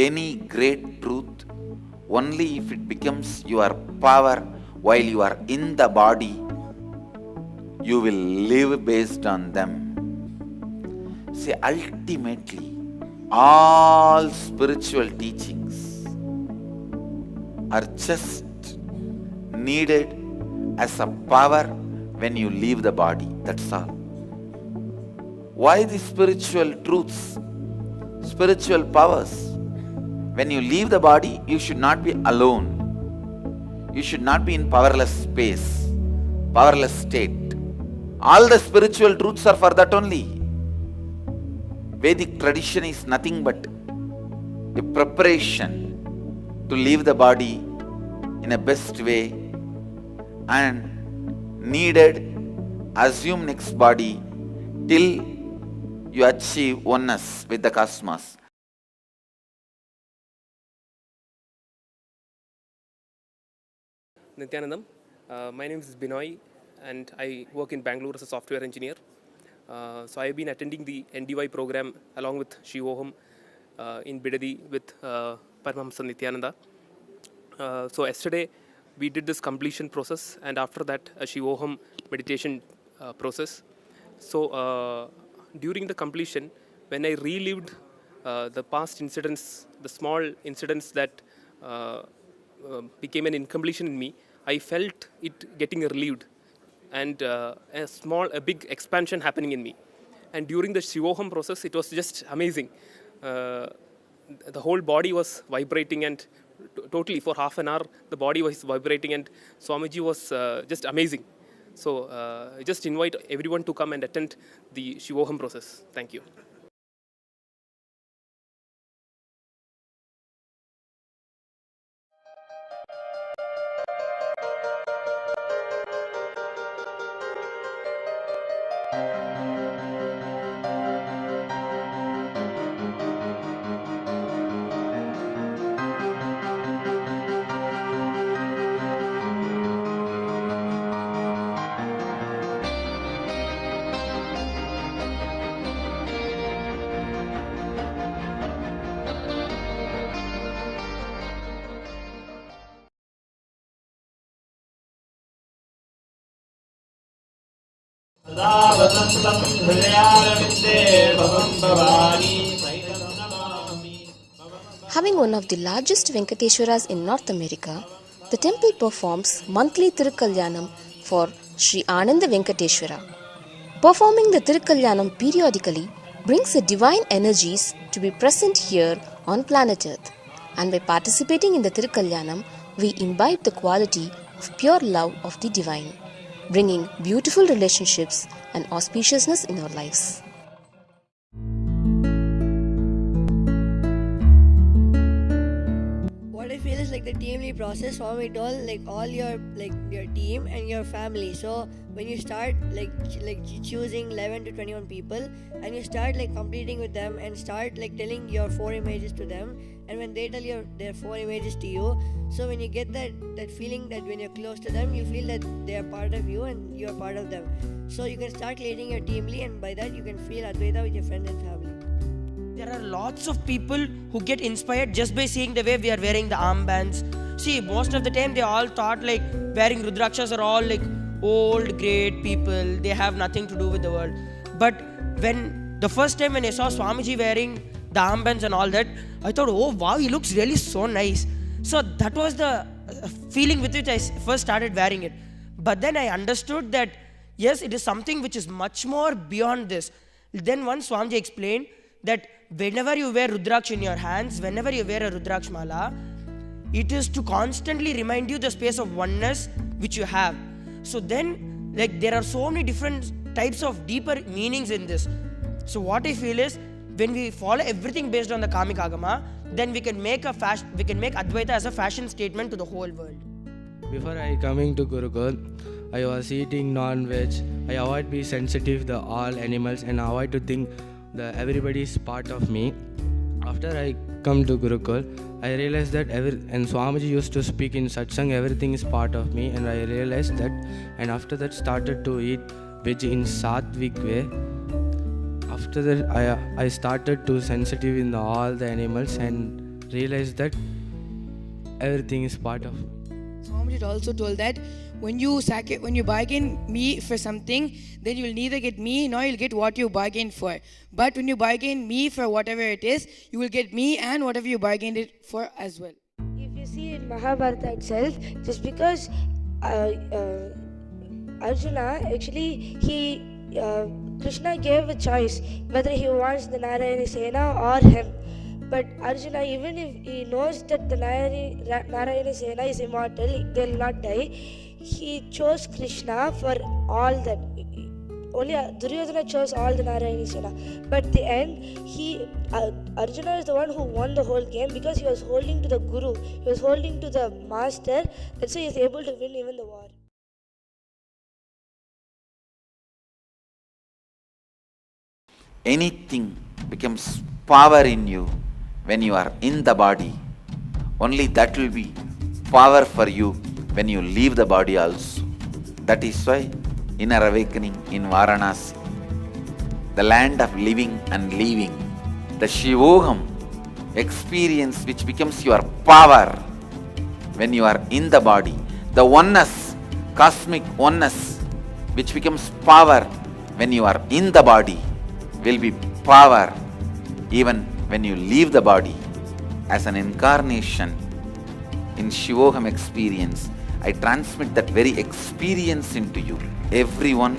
any great truth only if it becomes your power while you are in the body. You will live based on them. See, ultimately, all spiritual teachings are just needed as a power when you leave the body. That's all. Why the spiritual truths, spiritual powers? When you leave the body, you should not be alone. You should not be in powerless space, powerless state. All the spiritual truths are for that only. Vedic tradition is nothing but a preparation to leave the body in a best way and needed assume next body till you achieve oneness with the cosmos. Nityanandam. My name is Binoy and I work in Bangalore as a software engineer. So I have been attending the NDY program along with Shivoham in Bidadi with Paramahamsa Nityananda. So yesterday we did this completion process and after that a Shivoham meditation process. So during the completion, when I relived the past incidents, the small incidents that became an incompletion in me, I felt it getting relieved and a big expansion happening in me. And during the Shivoham process, it was just amazing. The whole body was vibrating and totally for half an hour, the body was vibrating and Swamiji was just amazing. So I just invite everyone to come and attend the Shivoham process. Thank you. Having one of the largest Venkateswaras in North America, the temple performs monthly Tirukalyanam for Sri Ananda Venkateswara. Performing the Tirukalyanam periodically brings the divine energies to be present here on planet Earth, and by participating in the Tirukalyanam, we imbibe the quality of pure love of the divine, bringing beautiful relationships and auspiciousness in our lives. What I feel is like the teamly process form it all your team and your family. So when you start choosing 11 to 21 people and you start completing with them and start telling your 4 images to them, and when they tell their 4 images to you, so when you get that feeling that when you're close to them, you feel that they are part of you and you are part of them. So you can start leading your teamly, and by that you can feel Advaita with your friends and family. There are lots of people who get inspired just by seeing the way we are wearing the armbands. See, most of the time they all thought wearing Rudrakshas are all old, great people. They have nothing to do with the world. But when the first time when I saw Swamiji wearing the armbands and all that, I thought, oh wow, he looks really so nice. So that was the feeling with which I first started wearing it. But then I understood that yes, it is something which is much more beyond this. Then once Swamiji explained that whenever you wear Rudraksh in your hands, whenever you wear a Rudraksh mala, it is to constantly remind you the space of oneness which you have. So then, there are so many different types of deeper meanings in this. So what I feel is, when we follow everything based on the Kamika Agama, then we can make Advaita as a fashion statement to the whole world. Before I coming to Gurukul, I was eating non-veg. I avoid be sensitive to all animals and avoid to think that everybody is part of me. After I come to Gurukul, I realized that and Swamiji used to speak in satsang, everything is part of me, and I realized that, and after that started to eat veg in Satvik way. After that I started to sensitive in all the animals, and realized that everything is part of me. Swamiji also told that when you bargain me for something, then you will neither get me nor you'll get what you bargained for. But when you bargain me for whatever it is, you will get me and whatever you bargained it for as well. If you see in Mahabharata itself, just because Arjuna actually Krishna gave a choice whether he wants the Narayana Sena or him. But Arjuna, even if he knows that the Narayana Sena is immortal, they will not die, he chose Krishna for all that. Only Duryodhana chose all the Narayana Sena. But at the end, Arjuna is the one who won the whole game because he was holding to the Guru, he was holding to the Master, that's why he is able to win even the war. Anything becomes power in you when you are in the body. Only that will be power for you when you leave the body also. That is why inner awakening in Varanasi, the land of living and leaving, the Shivoham experience which becomes your power when you are in the body, the oneness, cosmic oneness which becomes power when you are in the body, will be power even when you leave the body. As an incarnation in Shivoham experience, I transmit that very experience into you. Everyone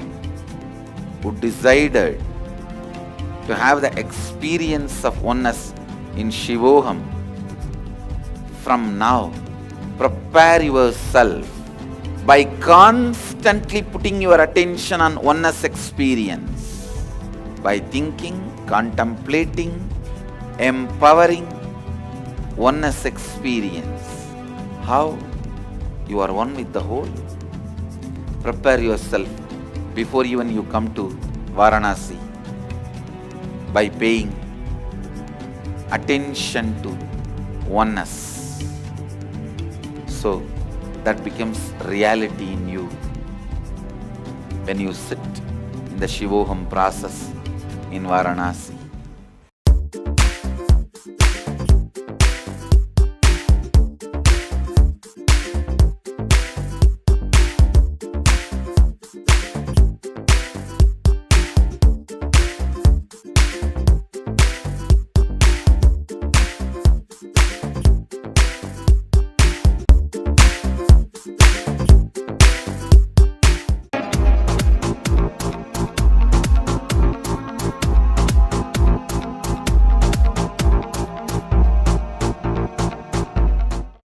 who decided to have the experience of oneness in Shivoham, from now, prepare yourself by constantly putting your attention on oneness experience. By thinking, contemplating, empowering oneness experience. How? You are one with the whole. Prepare yourself before even you come to Varanasi by paying attention to oneness. So that becomes reality in you when you sit in the Shivoham process in Varanasi.